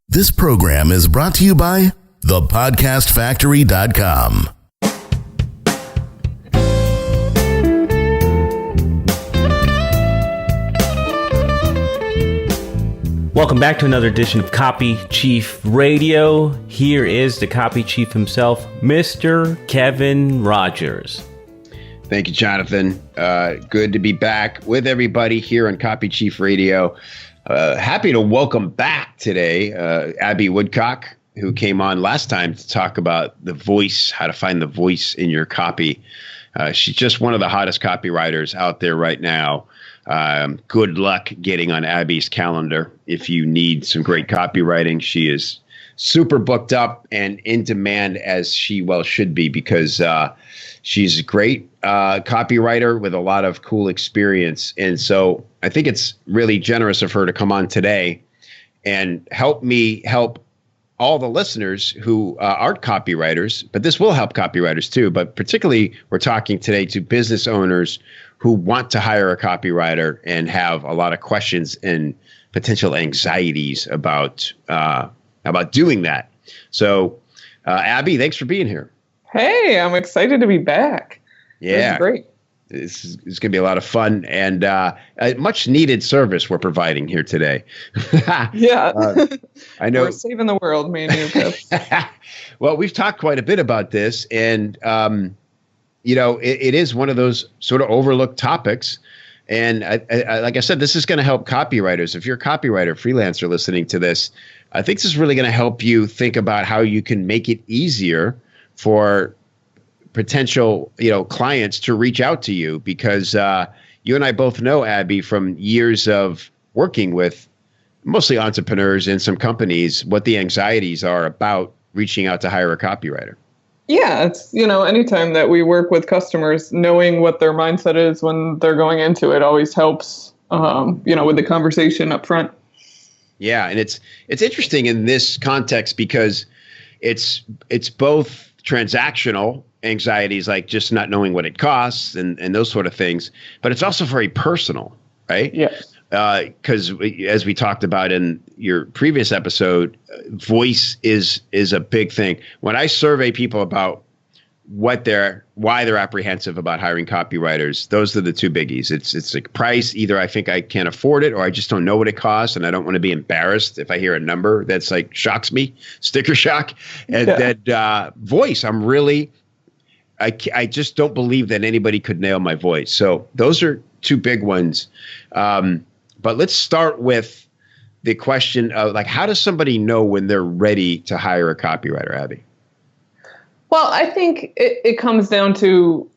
This program is brought to you by thepodcastfactory.com. Welcome back to another edition of Copy Chief Radio. Here is the Copy Chief himself, Mr. Kevin Rogers. Thank you, Jonathan. Good to be back with everybody here on Copy Chief Radio. Happy to welcome back today Abbey Woodcock, who came on last time to talk about the voice, how to find the voice in your copy. She's just one of the hottest copywriters out there right now. Good luck getting on Abby's calendar if you need some great copywriting. She is super booked up and in demand, as she well should be, because she's a great copywriter with a lot of cool experience. And so I think it's really generous of her to come on today and help me help all the listeners who aren't copywriters, but this will help copywriters too. But particularly, we're talking today to business owners who want to hire a copywriter and have a lot of questions and potential anxieties about doing that. So, Abby, thanks for being here. Hey, I'm excited to be back. Yeah, great. It's going to be a lot of fun and a much needed service we're providing here today. Yeah, I know we're saving the world, me and you, Kev. Well, we've talked quite a bit about this, and it is one of those sort of overlooked topics. And I like I said, this is going to help copywriters. If you're a copywriter, freelancer listening to this, I think this is really going to help you think about how you can make it easier for potential, clients to reach out to you, because you and I both know, Abby, from years of working with mostly entrepreneurs and some companies, what the anxieties are about reaching out to hire a copywriter. Yeah, it's, anytime that we work with customers, knowing what their mindset is when they're going into it always helps, with the conversation up front. Yeah, and it's interesting in this context because it's both transactional anxieties, like just not knowing what it costs and those sort of things, but it's also very personal, right? Yes. Because as we talked about in your previous episode, voice is a big thing. When I survey people about why they're apprehensive about hiring copywriters, those are the two biggies. It's like price. Either I think I can't afford it, or I just don't know what it costs, and I don't want to be embarrassed if I hear a number that's like shocks me, sticker shock. And then voice, I just don't believe that anybody could nail my voice. So those are two big ones. But let's start with the question of, like, how does somebody know when they're ready to hire a copywriter, Abby? Well, I think it comes down to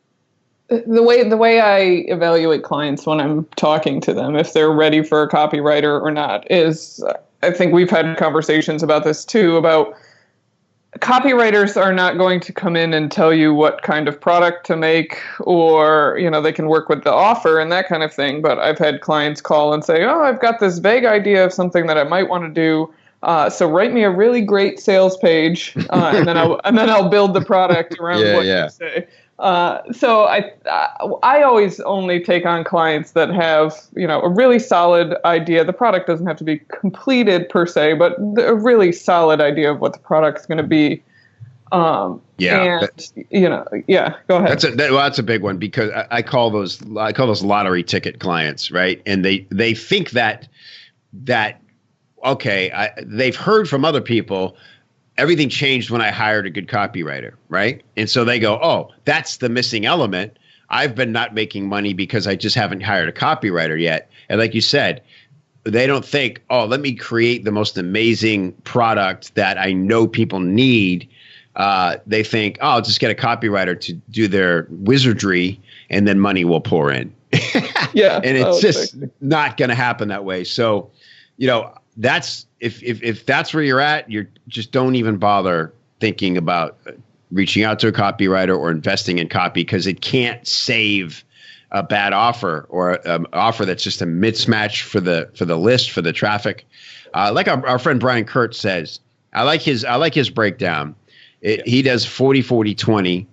the way I evaluate clients when I'm talking to them, if they're ready for a copywriter or not, is I think we've had conversations about this too, about copywriters are not going to come in and tell you what kind of product to make, or, they can work with the offer and that kind of thing. But I've had clients call and say, oh, I've got this vague idea of something that I might want to do. So write me a really great sales page, and then I'll build the product around what you say. So I always only take on clients that have, a really solid idea. The product doesn't have to be completed per se, but a really solid idea of what the product's going to be. Go ahead. That's a big one, because I call those lottery ticket clients, right? And they think that okay, they've heard from other people, everything changed when I hired a good copywriter, right? And so they go, oh, that's the missing element. I've been not making money because I just haven't hired a copywriter yet. And like you said, they don't think, oh, let me create the most amazing product that I know people need. They think, oh, I'll just get a copywriter to do their wizardry and then money will pour in. Yeah. And it's just not going to happen that way. So, that's if that's where you're at, you just don't even bother thinking about reaching out to a copywriter or investing in copy, because it can't save a bad offer or an offer that's just a mismatch for the list, for the traffic. Like our friend Brian Kurtz says, I like his breakdown. He does 40-40-20,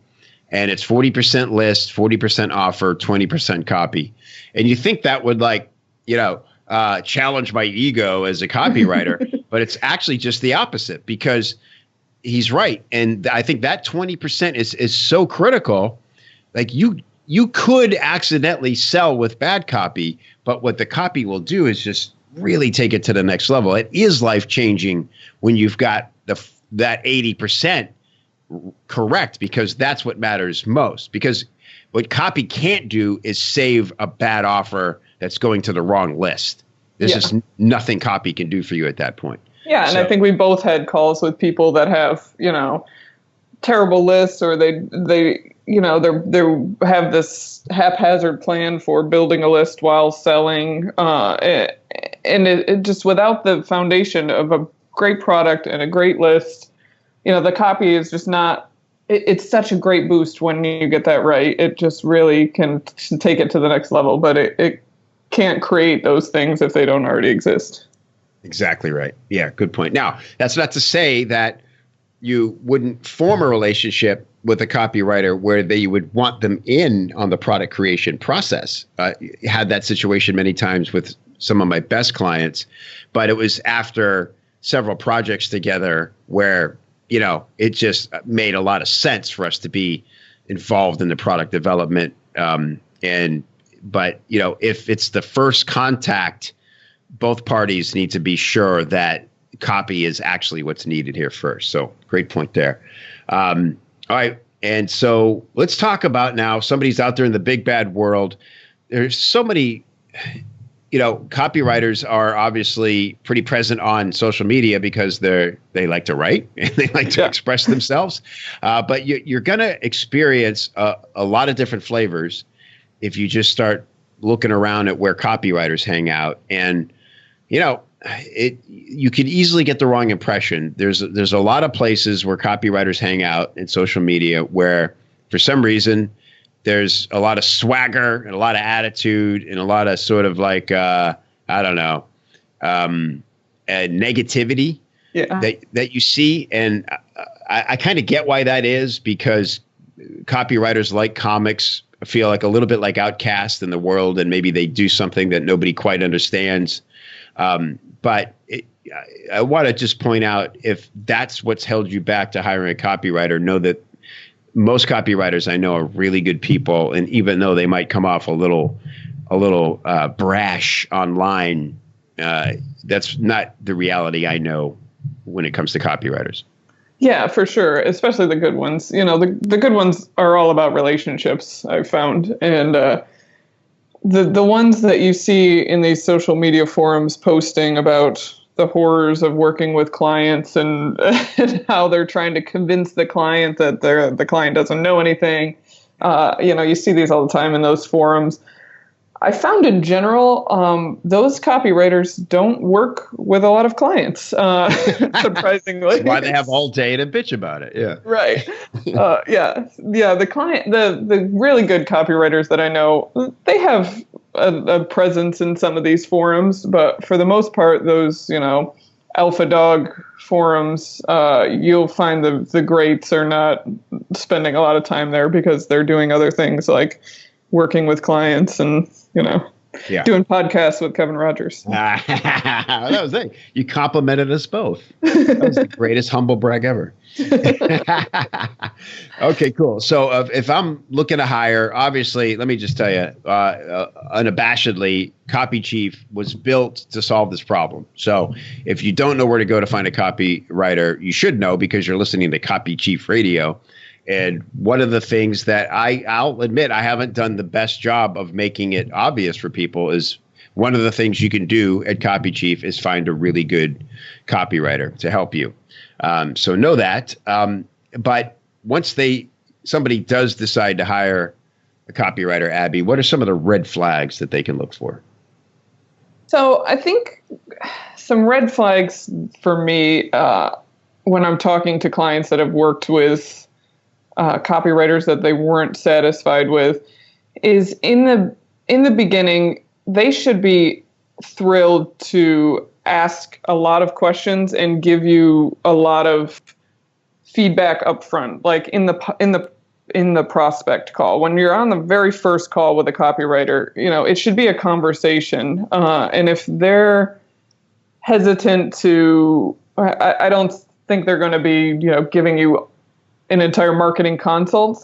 and it's 40% list, 40% offer, 20% copy. And you think that would challenge my ego as a copywriter, but it's actually just the opposite, because he's right. And I think that 20% is so critical. Like you could accidentally sell with bad copy, but what the copy will do is just really take it to the next level. It is life-changing when you've got that 80% correct, because that's what matters most. Because what copy can't do is save a bad offer that's going to the wrong list. There's just nothing copy can do for you at that point. Yeah, and I think we both had calls with people that have, terrible lists, or they have this haphazard plan for building a list while selling, and it just, without the foundation of a great product and a great list, the copy is just not. It's such a great boost when you get that right. It just really can take it to the next level, but it can't create those things if they don't already exist. Exactly right. Yeah, good point. Now, that's not to say that you wouldn't form a relationship with a copywriter where you would want them in on the product creation process. Had that situation many times with some of my best clients, but it was after several projects together where it just made a lot of sense for us to be involved in the product development. But if it's the first contact, both parties need to be sure that copy is actually what's needed here first. So great point there. All right. And so let's talk about now, somebody's out there in the big bad world. There's so many, copywriters are obviously pretty present on social media because they like to write and they like to express themselves. But you're going to experience a lot of different flavors if you just start looking around at where copywriters hang out. And, you could easily get the wrong impression. There's a lot of places where copywriters hang out in social media where, for some reason, there's a lot of swagger and a lot of attitude and a lot of sort of like, negativity that you see. And I kind of get why that is, because copywriters like comics feel like a little bit like outcasts in the world, and maybe they do something that nobody quite understands. But I want to just point out, if that's what's held you back to hiring a copywriter, know that most copywriters I know are really good people. And even though they might come off a little brash online, that's not the reality I know when it comes to copywriters. Yeah, for sure. Especially the good ones. The good ones are all about relationships, I've found. And the ones that you see in these social media forums posting about the horrors of working with clients and how they're trying to convince the client that the client doesn't know anything. You see these all the time in those forums. I found in general, those copywriters don't work with a lot of clients, surprisingly. That's why they have all day to bitch about it. Yeah. Right. The really good copywriters that I know, they have a presence in some of these forums, but for the most part, those, alpha dog forums, you'll find the greats are not spending a lot of time there because they're doing other things like working with clients and, doing podcasts with Kevin Rogers. That was it. You complimented us both. That was the greatest humble brag ever. Okay, cool. So if I'm looking to hire, obviously, let me just tell you, unabashedly, Copy Chief was built to solve this problem. So if you don't know where to go to find a copywriter, you should know, because you're listening to Copy Chief Radio. And one of the things that I'll admit I haven't done the best job of making it obvious for people is, one of the things you can do at Copy Chief is find a really good copywriter to help you. So know that. But once somebody does decide to hire a copywriter, Abby, what are some of the red flags that they can look for? So I think some red flags for me, when I'm talking to clients that have worked with copywriters that they weren't satisfied with, is in the beginning, they should be thrilled to ask a lot of questions and give you a lot of feedback up front. Like in in the prospect call. When you're on the very first call with a copywriter, it should be a conversation. And if they're hesitant to, I don't think they're going to be, giving you an entire marketing consult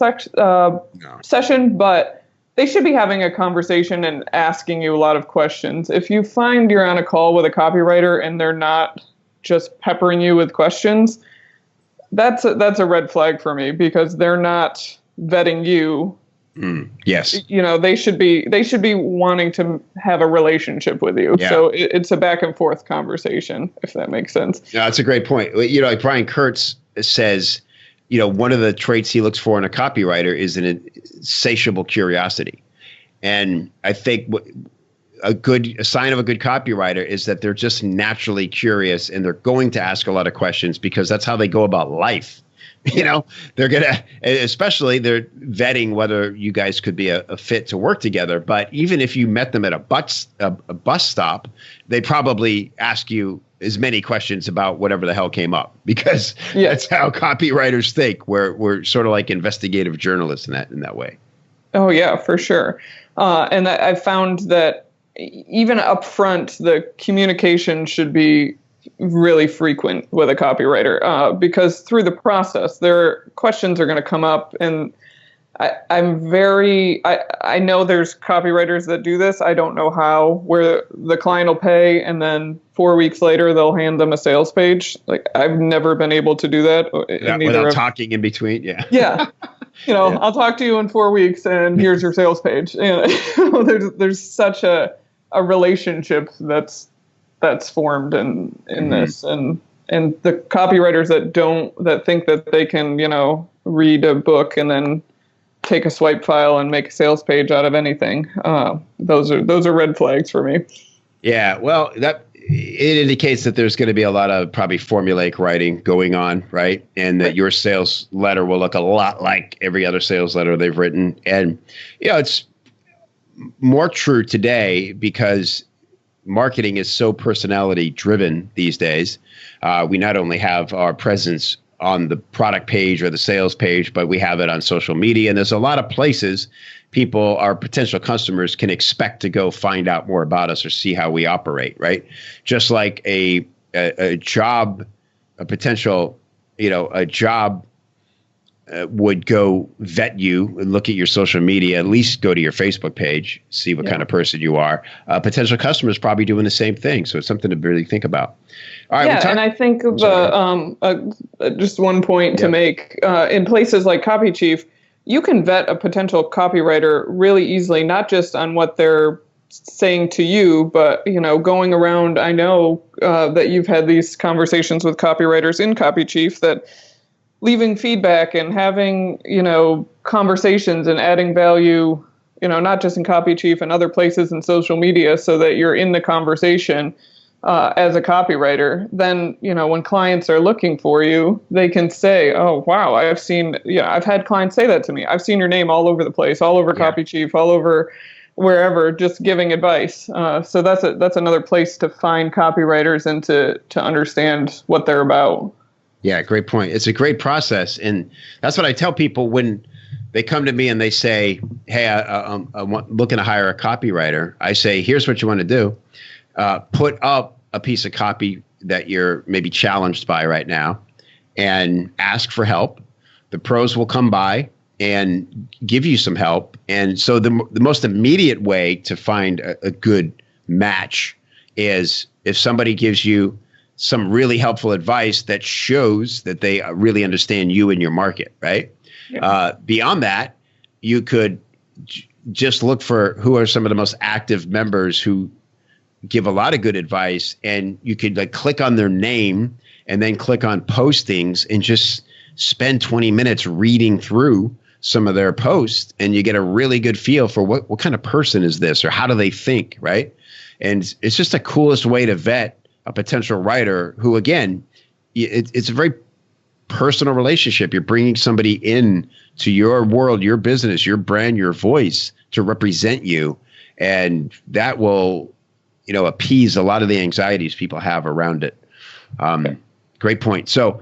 session, but they should be having a conversation and asking you a lot of questions. If you find you're on a call with a copywriter and they're not just peppering you with questions, that's a red flag for me, because they're not vetting you. Yes. They should be wanting to have a relationship with you. Yeah. So it's a back and forth conversation, if that makes sense. No, that's a great point. Like Brian Kurtz says, one of the traits he looks for in a copywriter is an insatiable curiosity. And I think a sign of a good copywriter is that they're just naturally curious, and they're going to ask a lot of questions because that's how they go about life. They're especially they're vetting whether you guys could be a fit to work together. But even if you met them at a bus stop, they probably ask you as many questions about whatever the hell came up, because that's how copywriters think. We're sort of like investigative journalists in that way. Oh yeah, for sure. And I found that even up front, the communication should be really frequent with a copywriter, because through the process, their questions are going to come up, and I know there's copywriters that do this. I don't know how, where the client will pay and then 4 weeks later they'll hand them a sales page. Like, I've never been able to do that. Without talking in between. Yeah. Yeah. I'll talk to you in 4 weeks and here's your sales page. There's such a relationship that's formed in this, and the copywriters that think that they can, read a book and then take a swipe file and make a sales page out of anything. Those are red flags for me. Yeah. Well, it indicates that there's going to be a lot of probably formulaic writing going on, right? And that your sales letter will look a lot like every other sales letter they've written. And, it's more true today because marketing is so personality driven these days. We not only have our presence on the product page or the sales page, but we have it on social media. And there's a lot of places our potential customers can expect to go find out more about us or see how we operate, right? Just like a job would go vet you and look at your social media, at least go to your Facebook page, see what kind of person you are. Potential customers probably doing the same thing. So it's something to really think about. All right. And I think just one point to make, in places like Copy Chief, you can vet a potential copywriter really easily, not just on what they're saying to you, but, going around. I know that you've had these conversations with copywriters in Copy Chief, that leaving feedback and having, conversations and adding value, not just in Copy Chief and other places in social media, so that you're in the conversation as a copywriter. Then, when clients are looking for you, they can say, oh, wow, I've had clients say that to me. I've seen your name all over the place, all over Copy Chief, all over wherever, just giving advice. So that's another place to find copywriters and to understand what they're about. Yeah, great point. It's a great process. And that's what I tell people when they come to me and they say, hey, I'm looking to hire a copywriter. I say, here's what you want to do. Put up a piece of copy that you're maybe challenged by right now and ask for help. The pros will come by and give you some help. And so the most immediate way to find a good match is if somebody gives you some really helpful advice that shows that they really understand you and your market, right? Yeah. Beyond that, you could just look for who are some of the most active members who give a lot of good advice, and you could click on their name and then click on postings and just spend 20 minutes reading through some of their posts, and you get a really good feel for what kind of person is this, or how do they think, right? And it's just the coolest way to vet a potential writer who, again, it's a very personal relationship. You're bringing somebody in to your world, your business, your brand, your voice to represent you. And that will, appease a lot of the anxieties people have around it. Great point. So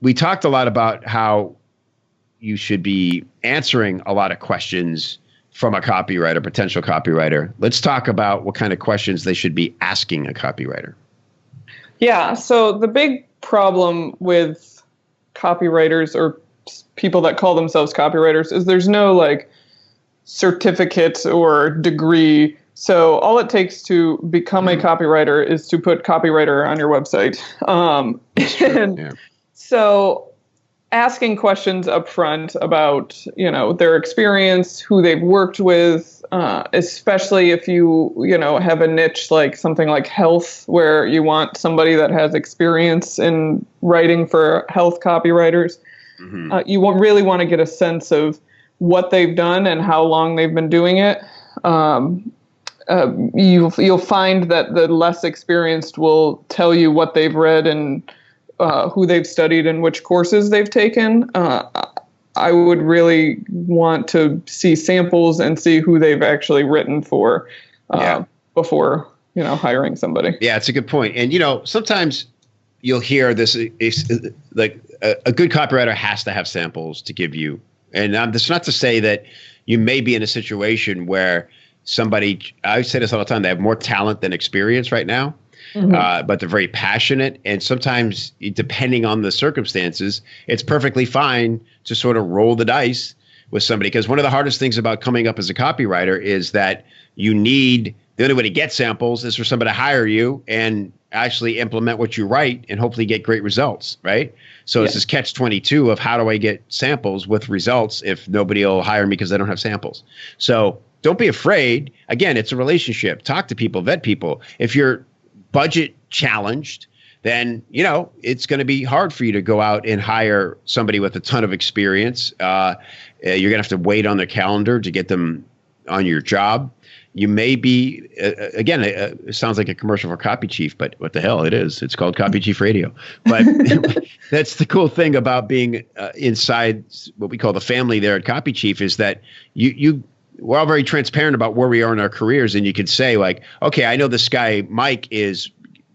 we talked a lot about how you should be answering a lot of questions from a copywriter, potential copywriter. Let's talk about what kind of questions they should be asking a copywriter. Yeah. So the big problem with copywriters or people that call themselves copywriters is there's no like certificate or degree. So all it takes to become a copywriter is to put copywriter on your website. So asking questions up front about, their experience, who they've worked with, especially if you have a niche like something like health, where you want somebody that has experience in writing for health copywriters. You won't really want to get a sense of what they've done and how long they've been doing it. You'll find that the less experienced will tell you what they've read and who they've studied and which courses they've taken. I would really want to see samples and see who they've actually written for before hiring somebody. Yeah, it's a good point. And sometimes you'll hear this like a good copywriter has to have samples to give you. And that's not to say that you may be in a situation where I say this all the time, they have more talent than experience right now. But they're very passionate. And sometimes, depending on the circumstances, it's perfectly fine to sort of roll the dice with somebody. Because one of the hardest things about coming up as a copywriter is that the only way to get samples is for somebody to hire you and actually implement what you write and hopefully get great results, right? So it's this catch-22 of how do I get samples with results if nobody will hire me because they don't have samples. So don't be afraid. Again, it's a relationship. Talk to people, vet people. If you're budget challenged, then it's going to be hard for you to go out and hire somebody with a ton of experience. You're going to have to wait on their calendar to get them on your job. You may be again. It sounds like a commercial for Copy Chief, but what the hell it is? It's called Copy Chief Radio. But that's the cool thing about being inside what we call the family there at Copy Chief is that we're all very transparent about where we are in our careers. And you could say like, okay, I know this guy, Mike, is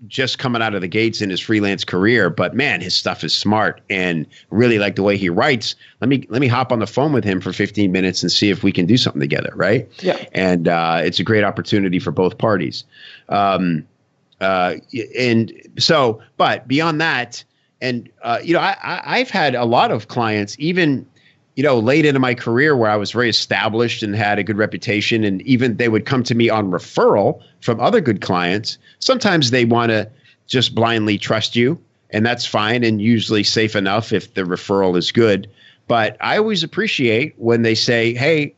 just coming out of the gates in his freelance career, but man, his stuff is smart and really like the way he writes. Let me hop on the phone with him for 15 minutes and see if we can do something together. Right. Yeah. And it's a great opportunity for both parties. And so, but beyond that, and I've had a lot of clients, even late into my career where I was very established and had a good reputation, and even they would come to me on referral from other good clients. Sometimes they want to just blindly trust you, and that's fine and usually safe enough if the referral is good. But I always appreciate when they say, hey,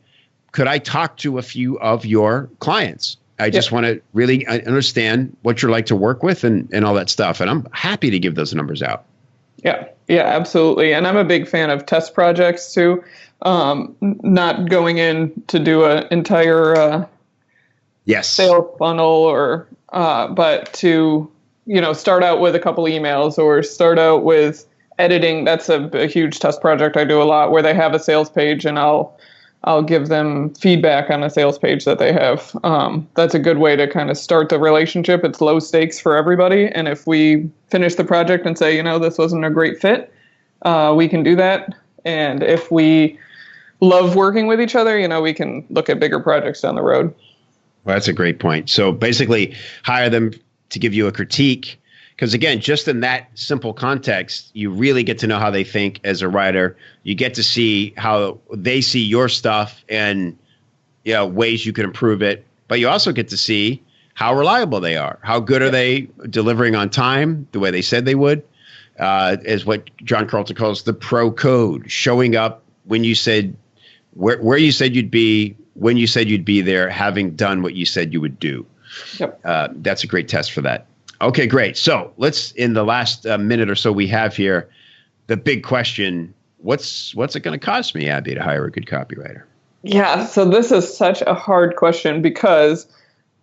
could I talk to a few of your clients? I just want to really understand what you're like to work with and all that stuff. And I'm happy to give those numbers out. Yeah, absolutely. And I'm a big fan of test projects too. Not going in to do an entire sales funnel but to, start out with a couple emails or start out with editing. That's a huge test project I do a lot, where they have a sales page and I'll give them feedback on a sales page that they have. That's a good way to kind of start the relationship. It's low stakes for everybody. And if we finish the project and say, this wasn't a great fit, we can do that. And if we love working with each other, we can look at bigger projects down the road. Well, that's a great point. So basically hire them to give you a critique. Because again, just in that simple context, you really get to know how they think as a writer. You get to see how they see your stuff and ways you can improve it. But you also get to see how reliable they are. How good are they delivering on time, the way they said they would, is what John Carlton calls the pro code, showing up when you said where you said you'd be, when you said you'd be there, having done what you said you would do. Yep. That's a great test for that. Okay, great. So let's, in the last minute or so we have here, the big question, what's it going to cost me, Abby, to hire a good copywriter? Yeah, so this is such a hard question, because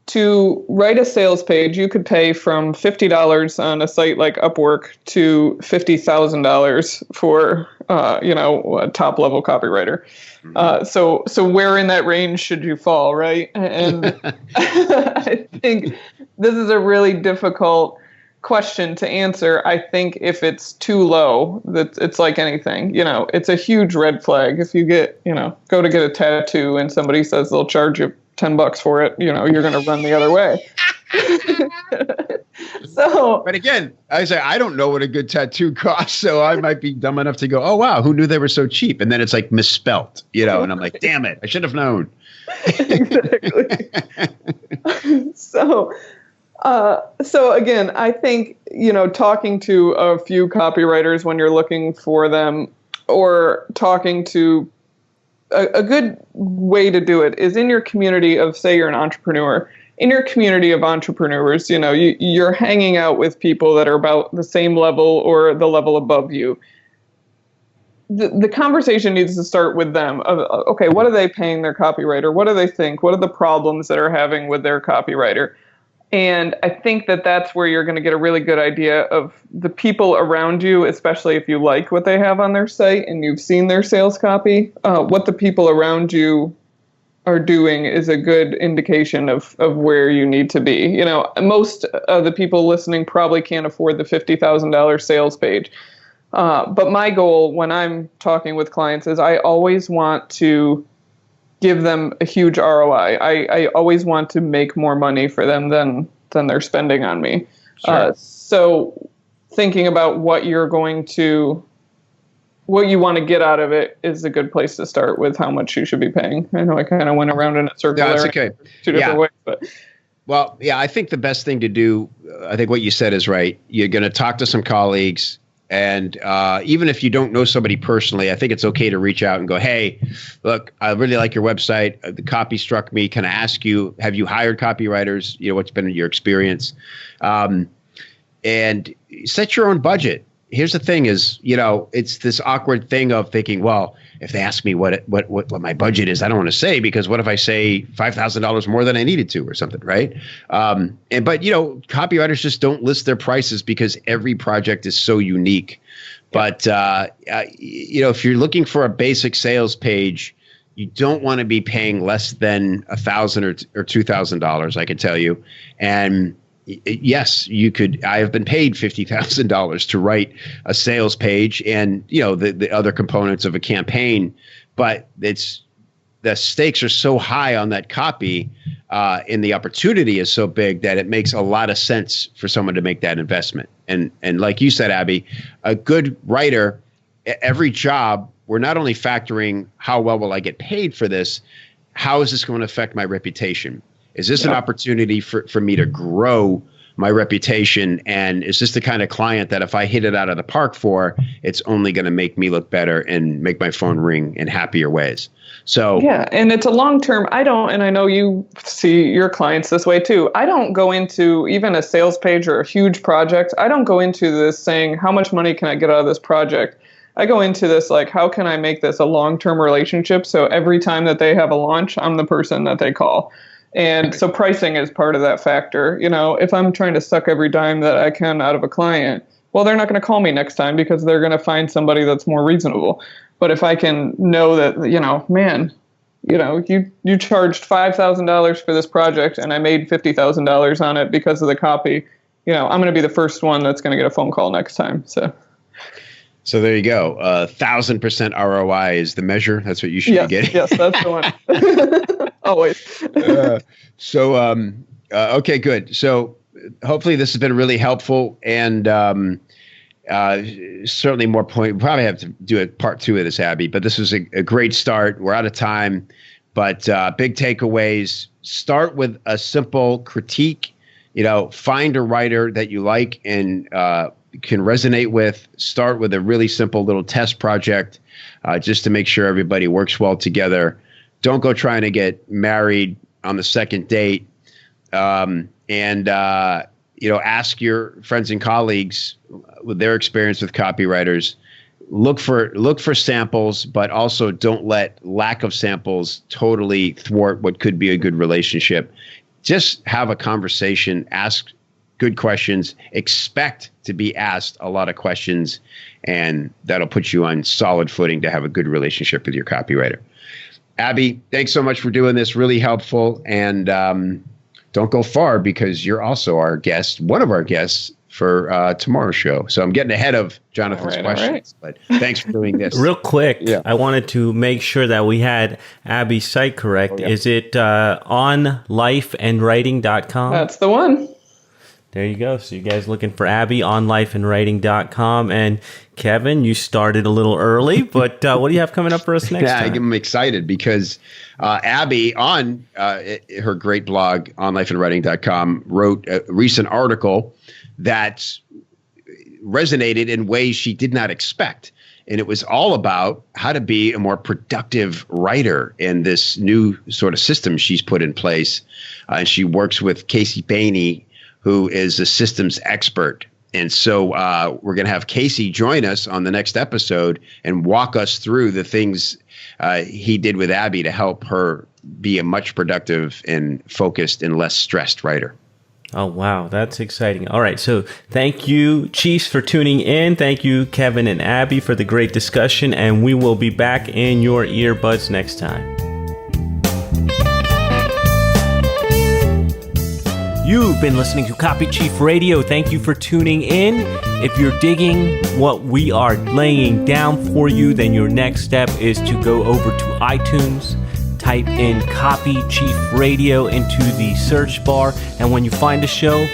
to write a sales page, you could pay from $50 on a site like Upwork to $50,000 for, a top level copywriter. So where in that range should you fall, right? And I think this is a really difficult question to answer. I think if it's too low, that it's like anything, it's a huge red flag. If you get, go to get a tattoo and somebody says they'll charge you $10 for it, you're going to run the other way. But again, I say, I don't know what a good tattoo costs. So I might be dumb enough to go, oh, wow, who knew they were so cheap? And then it's like misspelt, and I'm like, damn it, I should have known. Exactly. So again, I think, talking to a few copywriters when you're looking for them, or talking to a good way to do it is in your community of, say you're an entrepreneur, in your community of entrepreneurs, you're hanging out with people that are about the same level or the level above you. The conversation needs to start with them. Okay, what are they paying their copywriter? What do they think? What are the problems that are having with their copywriter? And I think that that's where you're going to get a really good idea of the people around you, especially if you like what they have on their site and you've seen their sales copy. What the people around you are doing is a good indication of where you need to be. Most of the people listening probably can't afford the $50,000 sales page. But my goal when I'm talking with clients is I always want to give them a huge ROI. I always want to make more money for them than they're spending on me. Sure. So thinking about what you want to get out of it is a good place to start with how much you should be paying. I know I kind of went around in a circle. No, that's okay. Two different ways, but. Well, yeah, I think the best thing to do, I think what you said is right. You're going to talk to some colleagues. And even if you don't know somebody personally, I think it's okay to reach out and go, hey, look, I really like your website. The copy struck me. Can I ask you, have you hired copywriters? What's been your experience? And set your own budget. Here's the thing is, it's this awkward thing of thinking, well, if they ask me what my budget is, I don't want to say, because what if I say $5,000 more than I needed to or something, right? But copywriters just don't list their prices because every project is so unique. But if you're looking for a basic sales page, you don't want to be paying less than $1,000 or $2,000, I can tell you. And yes, you could. I have been paid $50,000 to write a sales page and the other components of a campaign, but the stakes are so high on that copy, and the opportunity is so big that it makes a lot of sense for someone to make that investment. And like you said, Abby, a good writer, every job, we're not only factoring how well will I get paid for this, how is this going to affect my reputation? Is this an opportunity for me to grow my reputation? And is this the kind of client that if I hit it out of the park for, it's only going to make me look better and make my phone ring in happier ways? So yeah, and it's a long-term. And I know you see your clients this way too. I don't go into even a sales page or a huge project. I don't go into this saying, how much money can I get out of this project? I go into this like, how can I make this a long-term relationship? So every time that they have a launch, I'm the person that they call. And so pricing is part of that factor. If I'm trying to suck every dime that I can out of a client, well, they're not going to call me next time because they're going to find somebody that's more reasonable. But if I can know that, you charged $5,000 for this project and I made $50,000 on it because of the copy, I'm going to be the first one that's going to get a phone call next time. So there you go. 1,000% ROI is the measure. That's what you should be getting. Yes, that's the one. Always. Okay, good. So hopefully this has been really helpful, and certainly more point. We'll probably have to do a part 2 of this, Abby, but this was a great start. We're out of time, but big takeaways. Start with a simple critique. Find a writer that you like and can resonate with. Start with a really simple little test project just to make sure everybody works well together. Don't go trying to get married on the second date. Ask your friends and colleagues with their experience with copywriters. Look for samples, but also don't let lack of samples totally thwart what could be a good relationship. Just have a conversation, ask good questions, expect to be asked a lot of questions, and that'll put you on solid footing to have a good relationship with your copywriter. Abby, thanks so much for doing this. Really helpful. And don't go far because you're also our guest, one of our guests for tomorrow's show. So I'm getting ahead of Jonathan's questions, but thanks for doing this. Real quick, Yeah. I wanted to make sure that we had Abby's site correct. Oh, yeah. Is it onlifeandwriting.com? That's the one. There you go. So you guys looking for Abby, onlifeandwriting.com. And Kevin, you started a little early, but what do you have coming up for us next time? I'm excited because Abby on her great blog, onlifeandwriting.com, wrote a recent article that resonated in ways she did not expect. And it was all about how to be a more productive writer in this new sort of system she's put in place. And she works with KC Barney, who is a systems expert. And so we're going to have Casey join us on the next episode and walk us through the things he did with Abby to help her be a much productive and focused and less stressed writer. Oh, wow. That's exciting. All right. So thank you, Chiefs, for tuning in. Thank you, Kevin and Abby, for the great discussion. And we will be back in your earbuds next time. You've been listening to Copy Chief Radio. Thank you for tuning in. If you're digging what we are laying down for you, then your next step is to go over to iTunes, type in Copy Chief Radio into the search bar, and when you find a show,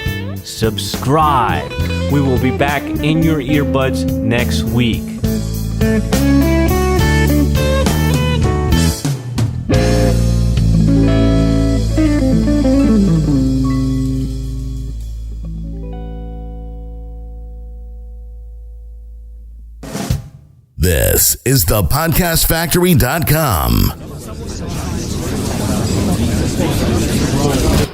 subscribe. We will be back in your earbuds next week. This is the podcastfactory.com.